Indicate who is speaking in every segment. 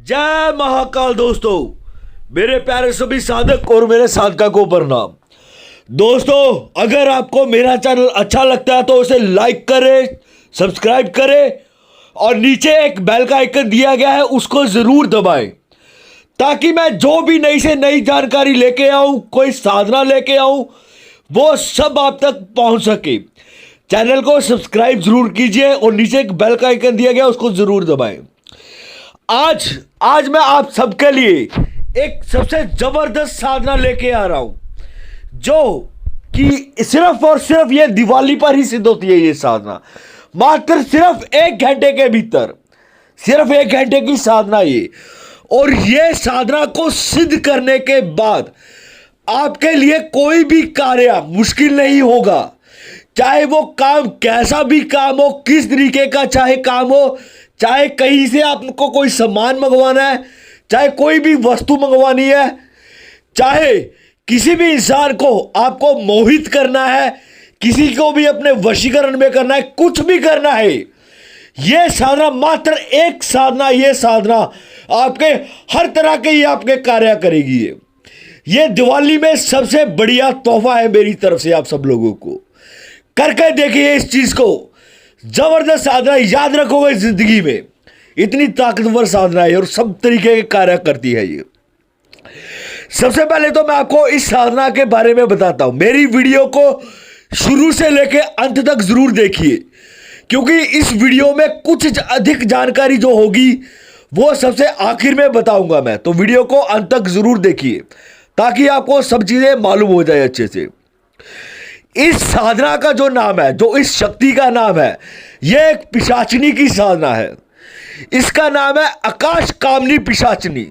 Speaker 1: जय महाकाल दोस्तों, मेरे प्यारे सभी साधक और मेरे साधका को प्रणाम। दोस्तों, अगर आपको मेरा चैनल अच्छा लगता है तो उसे लाइक करें, सब्सक्राइब करें और नीचे एक बेल का आइकन दिया गया है उसको जरूर दबाएं, ताकि मैं जो भी नई से नई जानकारी लेके आऊं, कोई साधना लेके आऊं, वो सब आप तक पहुंच सके। चैनल को सब्सक्राइब जरूर कीजिए और नीचे एक बेल का आइकन दिया गया उसको जरूर दबाएं। आज मैं आप सबके लिए एक सबसे जबरदस्त साधना लेके आ रहा हूं, जो कि सिर्फ और सिर्फ ये दिवाली पर ही सिद्ध होती है। ये साधना मात्र सिर्फ 1 घंटे के भीतर, सिर्फ 1 घंटे की साधना ये। और ये साधना को सिद्ध करने के बाद आपके लिए कोई भी कार्य मुश्किल नहीं होगा। चाहे वो काम कैसा भी काम हो, किस तरीके का चाहे काम हो, चाहे कहीं से आपको कोई सामान मंगवाना है, चाहे कोई भी वस्तु मंगवानी है, चाहे किसी भी इंसान को आपको मोहित करना है, किसी को भी अपने वशीकरण में करना है, कुछ भी करना है, यह साधना मात्र एक साधना, यह साधना आपके हर तरह के ये आपके कार्य करेगी। ये दिवाली में सबसे बढ़िया तोहफा है मेरी तरफ से आप सब लोगों को। करके देखिए इस चीज को, जबरदस्त साधना, याद रखोगे जिंदगी में। इतनी ताकतवर साधना है और सब तरीके के कार्य करती है ये। सबसे पहले तो मैं आपको इस साधना के बारे में बताता हूं। मेरी वीडियो को शुरू से लेकर अंत तक जरूर देखिए, क्योंकि इस वीडियो में कुछ अधिक जानकारी जो होगी वो सबसे आखिर में बताऊंगा मैं। तो वीडियो को अंत तक जरूर देखिए ताकि आपको सब चीजें मालूम हो जाए अच्छे से। इस साधना का जो नाम है, जो इस शक्ति का नाम है, यह एक पिशाचिनी की साधना है। इसका नाम है आकाश कामनी पिशाचिनी,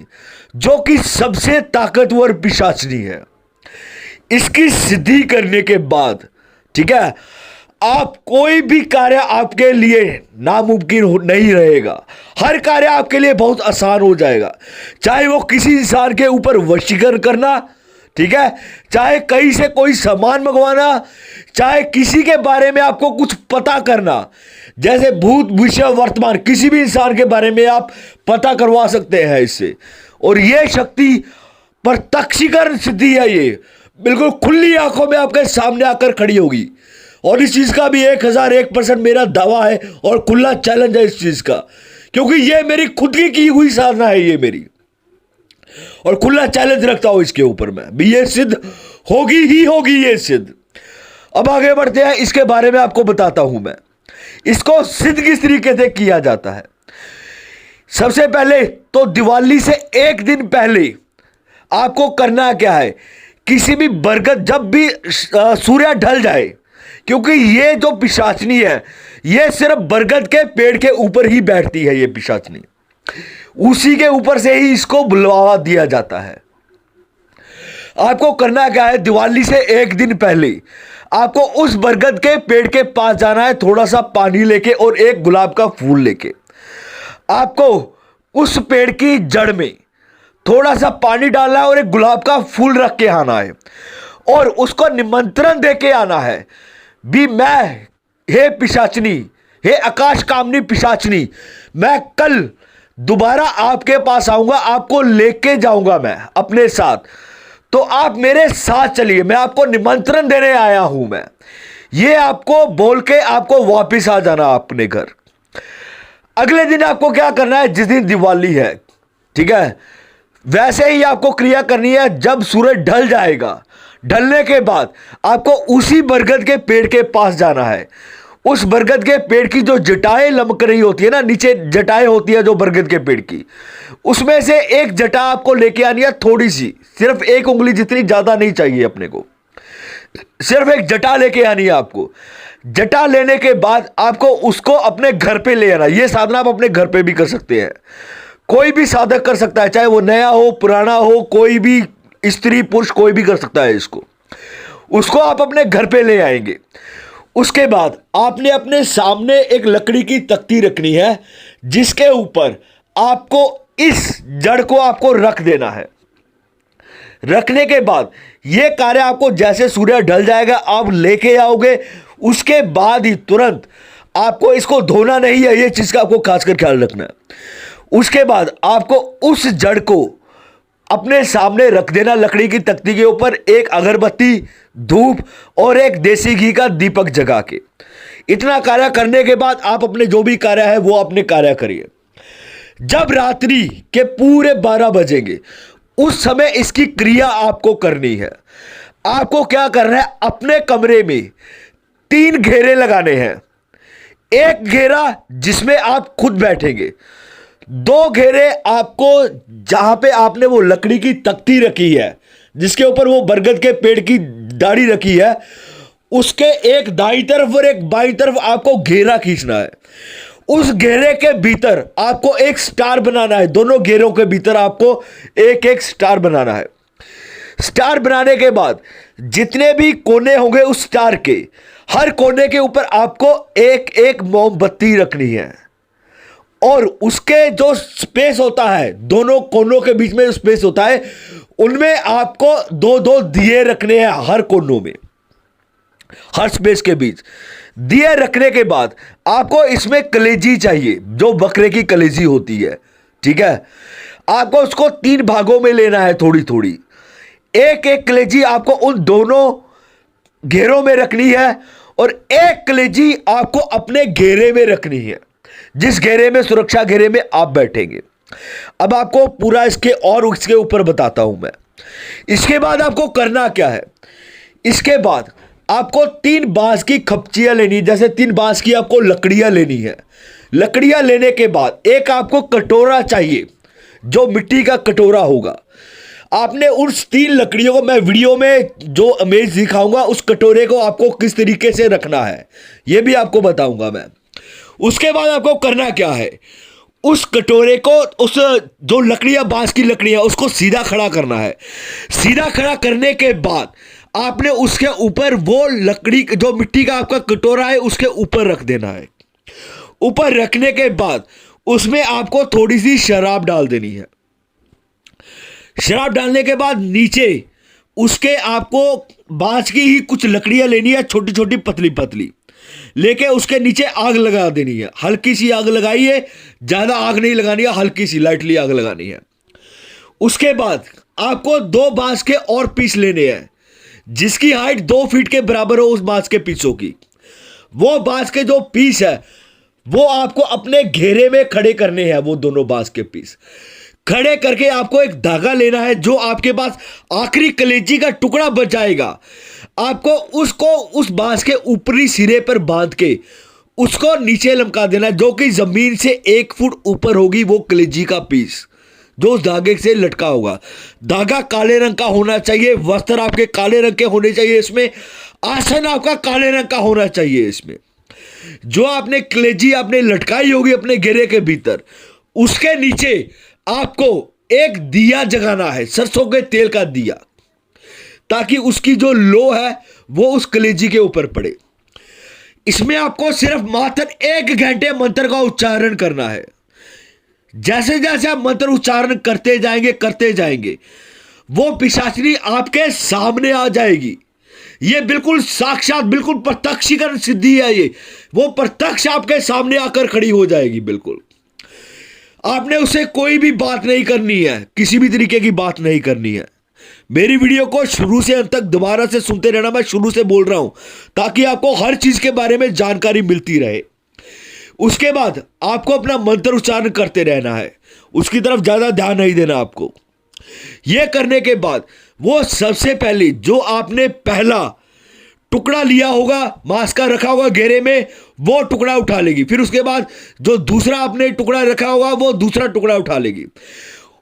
Speaker 1: जो कि सबसे ताकतवर पिशाचिनी है। इसकी सिद्धि करने के बाद, ठीक है, आप कोई भी कार्य आपके लिए नामुमकिन नहीं रहेगा। हर कार्य आपके लिए बहुत आसान हो जाएगा। चाहे वो किसी इंसान के ऊपर वशीकरण करना, ठीक है, चाहे कहीं से कोई सामान मंगवाना, चाहे किसी के बारे में आपको कुछ पता करना, जैसे भूत भविष्य वर्तमान, किसी भी इंसान के बारे में आप पता करवा सकते हैं इससे। और यह शक्ति प्रत्यक्षीकरण सिद्धि है, ये बिल्कुल खुली आंखों में आपके सामने आकर खड़ी होगी। और इस चीज का भी 1001% मेरा दावा है और खुला चैलेंज है इस चीज का, क्योंकि यह मेरी खुद की हुई साधना है ये मेरी, और खुला चैलेंज रखता हूं इसके ऊपर मैं भी। ये सिद्ध होगी ही होगी, ये सिद्ध। अब आगे बढ़ते हैं, इसके बारे में आपको बताता हूं मैं इसको सिद्ध किस तरीके से किया जाता है। सबसे पहले तो दिवाली से 1 दिन पहले आपको करना क्या है, किसी भी बरगद, जब भी सूर्य ढल जाए, क्योंकि ये जो पिशाचिनी है ये सिर्फ बरगद के पेड़ के ऊपर ही बैठती है। ये पिशाचिनी उसी के ऊपर से ही इसको बुलावा दिया जाता है। आपको करना क्या है, दिवाली से 1 दिन पहले आपको उस बरगद के पेड़ के पास जाना है, थोड़ा सा पानी लेके और एक गुलाब का फूल लेके। आपको उस पेड़ की जड़ में थोड़ा सा पानी डालना है और एक गुलाब का फूल रख के आना है और उसको निमंत्रण दे के आना है भी, मैं, हे पिशाचिनी, हे आकाश कामनी पिशाचिनी, मैं कल दोबारा आपके पास आऊंगा, आपको लेके जाऊंगा मैं अपने साथ, तो आप मेरे साथ चलिए, मैं आपको निमंत्रण देने आया हूं मैं। ये आपको बोल के आपको वापस आ जाना अपने घर। अगले दिन आपको क्या करना है, जिस दिन दिवाली है, ठीक है, वैसे ही आपको क्रिया करनी है। जब सूरज ढल जाएगा, ढलने के बाद आपको उसी बरगद के पेड़ के पास जाना है। उस बरगद के पेड़ की जो जटाएं लमक रही होती है ना, नीचे जटाएं होती है जो बरगद के पेड़ की, उसमें से एक जटा आपको लेके आनी है, थोड़ी सी, सिर्फ 1 उंगली जितनी, ज्यादा नहीं चाहिए अपने को, सिर्फ एक जटा लेके आनी है आपको। जटा लेने के बाद आपको उसको अपने घर पे ले आना। यह साधना आप अपने घर पे भी कर सकते हैं, कोई भी साधक कर सकता है, चाहे वो नया हो पुराना हो, कोई भी स्त्री पुरुष कोई भी कर सकता है इसको। उसको आप अपने घर पे ले आएंगे। उसके बाद आपने अपने सामने एक लकड़ी की तख्ती रखनी है, जिसके ऊपर आपको इस जड़ को आपको रख देना है। रखने के बाद यह कार्य आपको जैसे सूर्य ढल जाएगा आप लेके आओगे, उसके बाद ही तुरंत आपको इसको धोना नहीं है, ये चीज का आपको खासकर ख्याल रखना है। उसके बाद आपको उस जड़ को अपने सामने रख देना, लकड़ी की तख्ती के ऊपर, एक अगरबत्ती, धूप और एक देसी घी का दीपक जगा के। इतना कार्य करने के बाद आप अपने जो भी कार्य है वो अपने कार्य करिए। जब रात्रि के पूरे 12 बजेंगे उस समय इसकी क्रिया आपको करनी है। आपको क्या करना है, अपने कमरे में 3 घेरे लगाने हैं। एक घेरा जिसमें आप खुद बैठेंगे, 2 घेरे आपको जहां पे आपने वो लकड़ी की तख्ती रखी है जिसके ऊपर वो बरगद के पेड़ की डाढ़ी रखी है, उसके एक दाईं तरफ और एक बाईं तरफ आपको घेरा खींचना है। उस घेरे के भीतर आपको एक स्टार बनाना है। दोनों घेरों के भीतर आपको एक एक स्टार बनाना है। स्टार बनाने के बाद जितने भी कोने होंगे उस स्टार के, हर कोने के ऊपर आपको एक एक मोमबत्ती रखनी है। और उसके जो स्पेस होता है, दोनों कोनों के बीच में जो स्पेस होता है, उनमें आपको 2-2 दिए रखने हैं। हर कोनों में, हर स्पेस के बीच दिए रखने के बाद आपको इसमें कलेजी चाहिए, जो बकरे की कलेजी होती है। ठीक है, आपको उसको 3 भागों में लेना है, थोड़ी थोड़ी। एक एक कलेजी आपको उन दोनों घेरों में रखनी है और एक कलेजी आपको अपने घेरे में रखनी है, जिस घेरे में, सुरक्षा घेरे में आप बैठेंगे। अब आपको पूरा इसके ऊपर बताता हूं मैं। इसके बाद आपको करना क्या है, इसके बाद आपको 3 बांस की खपचियां लेनी, जैसे 3 बांस की आपको लकड़ियां लेनी है। लकड़ियां लेने के बाद एक आपको कटोरा चाहिए, जो मिट्टी का कटोरा होगा। आपने उस 3 लकड़ियों को, मैं वीडियो में जो इमेज दिखाऊंगा, उस कटोरे को आपको किस तरीके से रखना है यह भी आपको बताऊंगा मैं। उसके बाद आपको करना क्या है, उस कटोरे को, उस जो लकड़ियां, बांस की लकड़ियां, उसको सीधा खड़ा करना है। सीधा खड़ा करने के बाद आपने उसके ऊपर वो लकड़ी, जो मिट्टी का आपका कटोरा है, उसके ऊपर रख देना है। ऊपर रखने के बाद उसमें आपको थोड़ी सी शराब डाल देनी है। शराब डालने के बाद नीचे उसके आपको बांस की ही कुछ लकड़ियां लेनी है, छोटी छोटी पतली पतली, लेके उसके नीचे आग लगा देनी है। हल्की सी आग लगाइए, ज्यादा आग नहीं लगानी है, हल्की सी लाइटली आग लगानी है। उसके बाद आपको 2 बांस के और पीस लेने हैं, जिसकी हाइट 2 फीट के बराबर हो उस बांस के पीसों की। वो बांस के जो पीस है वो आपको अपने घेरे में खड़े करने हैं। वो दोनों बांस के पीस खड़े करके आपको एक धागा लेना है, जो आपके पास आखिरी कलेजी का टुकड़ा बच जाएगा। आपको उसको उस बांस के ऊपरी सिरे पर बांध के उसको नीचे लमका देना, जो कि जमीन से 1 फुट ऊपर होगी वो कलेजी का पीस, जो उस धागे से लटका होगा। धागा काले रंग का होना चाहिए, वस्त्र आपके काले रंग के होने चाहिए, इसमें आसन आपका काले रंग का होना चाहिए। इसमें जो आपने कलेजी आपने लटकाई होगी अपने घेरे के भीतर, उसके नीचे आपको एक दिया जगाना है, सरसों के तेल का दिया, ताकि उसकी जो लो है वो उस कलेजी के ऊपर पड़े। इसमें आपको सिर्फ मात्र 1 घंटे मंत्र का उच्चारण करना है। जैसे जैसे आप मंत्र उच्चारण करते जाएंगे वो पिशाचिनी आपके सामने आ जाएगी। ये बिल्कुल साक्षात, बिल्कुल प्रत्यक्षीकरण सिद्धि है। ये वो प्रत्यक्ष आपके सामने आकर खड़ी हो जाएगी। बिल्कुल आपने उससे कोई भी बात नहीं करनी है, किसी भी तरीके की बात नहीं करनी है। मेरी वीडियो को शुरू से अंत तक दोबारा से सुनते रहना। मैं शुरू से बोल रहा हूं ताकि आपको हर चीज के बारे में जानकारी मिलती रहे। उसके बाद आपको अपना मंत्र उच्चारण करते रहना है, उसकी तरफ ज्यादा ध्यान नहीं देना आपको। यह करने के बाद वो सबसे पहले जो आपने पहला टुकड़ा लिया होगा, मांस का रखा होगा घेरे में, वो टुकड़ा उठा लेगी। फिर उसके बाद जो दूसरा आपने टुकड़ा रखा होगा वो दूसरा टुकड़ा उठा लेगी।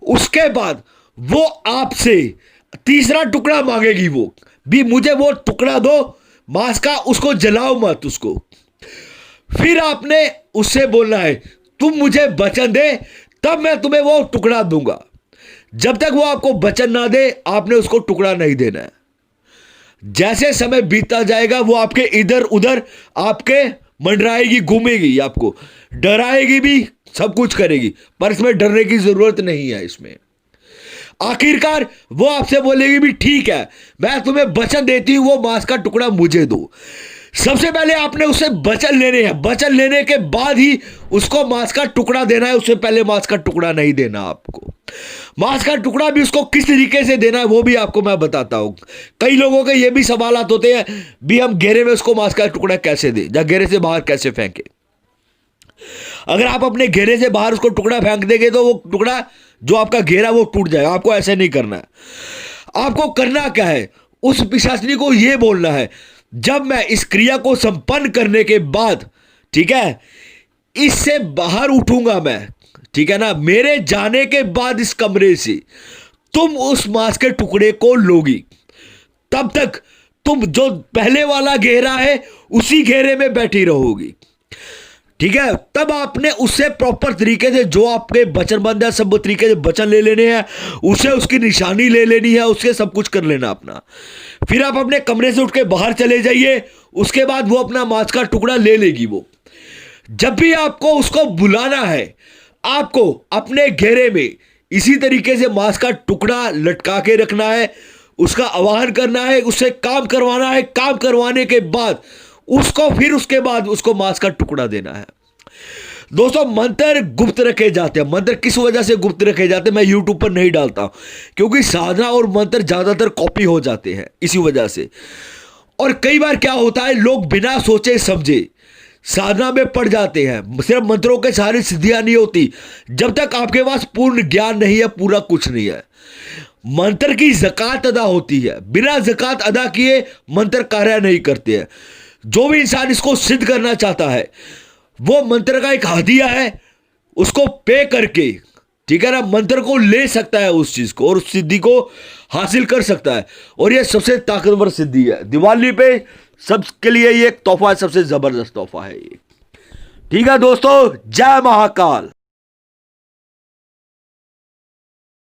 Speaker 1: उसके बाद वो आपसे तीसरा टुकड़ा मांगेगी, वो भी मुझे वो टुकड़ा दो मांस का, उसको जलाओ मत उसको। फिर आपने उससे बोलना है तुम मुझे वचन दे तब मैं तुम्हें वो टुकड़ा दूंगा। जब तक वो आपको वचन ना दे आपने उसको टुकड़ा नहीं देना है। जैसे समय बीतता जाएगा वो आपके इधर उधर आपके मंडराएगी, घूमेगी, आपको डराएगी भी, सब कुछ करेगी, पर इसमें डरने की जरूरत नहीं है। इसमें आखिरकार वो आपसे बोलेगी भी ठीक है, मैं तुम्हें वचन देती हूं, वो मांस का टुकड़ा मुझे दो। सबसे पहले आपने उससे वचन लेने हैं, वचन लेने के बाद ही उसको मांस का टुकड़ा देना है, उससे पहले मांस का टुकड़ा नहीं देना आपको। मांस का टुकड़ा भी उसको किस तरीके से देना है वो भी आपको मैं बताता हूं। कई लोगों के ये भी सवालात होते हैं भी हम घेरे में उसको मांस का टुकड़ा कैसे दें या घेरे से बाहर कैसे फेंके। अगर आप अपने घेरे से बाहर उसको टुकड़ा फेंक देंगे तो वो टुकड़ा जो आपका घेरा वो टूट जाएगा। आपको ऐसे नहीं करना है। आपको करना क्या है, उस पिशाचिनी को ये बोलना है, जब मैं इस क्रिया को संपन्न करने के बाद, ठीक है, इससे बाहर उठूंगा मैं, ठीक है ना, मेरे जाने के बाद इस कमरे से तुम उस मांस के टुकड़े को लोगी। तब तक तुम जो पहले वाला घेरा है उसी घेरे में बैठी रहोगी, ठीक है। तब आपने उससे प्रॉपर तरीके से जो आपके वचन बंद है सब तरीके से वचन ले लेने हैं, उसे उसकी निशानी ले लेनी है, उसके सब कुछ कर लेना अपना। फिर आप अपने कमरे से उठ के बाहर चले जाइए। उसके बाद वो अपना मांस का टुकड़ा ले लेगी। वो जब भी आपको उसको बुलाना है, आपको अपने घेरे में इसी तरीके से मांस का टुकड़ा लटका के रखना है, उसका आवाहन करना है, उससे काम करवाना है। काम करवाने के बाद उसको फिर उसके बाद उसको मांस का टुकड़ा देना है। दोस्तों, मंत्र गुप्त रखे जाते हैं। मंत्र किस वजह से गुप्त रखे जाते हैं मैं यूट्यूब पर नहीं डालता हूं, क्योंकि साधना और मंत्र ज्यादातर कॉपी हो जाते हैं इसी वजह से। और कई बार क्या होता है, लोग बिना सोचे समझे साधना में पड़ जाते हैं। सिर्फ मंत्रों के सारी सिद्धियां नहीं होती जब तक आपके पास पूर्ण ज्ञान नहीं है, पूरा कुछ नहीं है। मंत्र की ज़कात अदा होती है, बिना ज़कात अदा किए मंत्र कार्य नहीं करते हैं। जो भी इंसान इसको सिद्ध करना चाहता है वो मंत्र का एक हदिया है, उसको पे करके, ठीक है ना, मंत्र को ले सकता है उस चीज को और उस सिद्धि को हासिल कर सकता है। और ये सबसे ताकतवर सिद्धि है। दिवाली पे सबके लिए ये एक तोहफा है, सबसे जबरदस्त तोहफा है ये। ठीक है दोस्तों, जय महाकाल।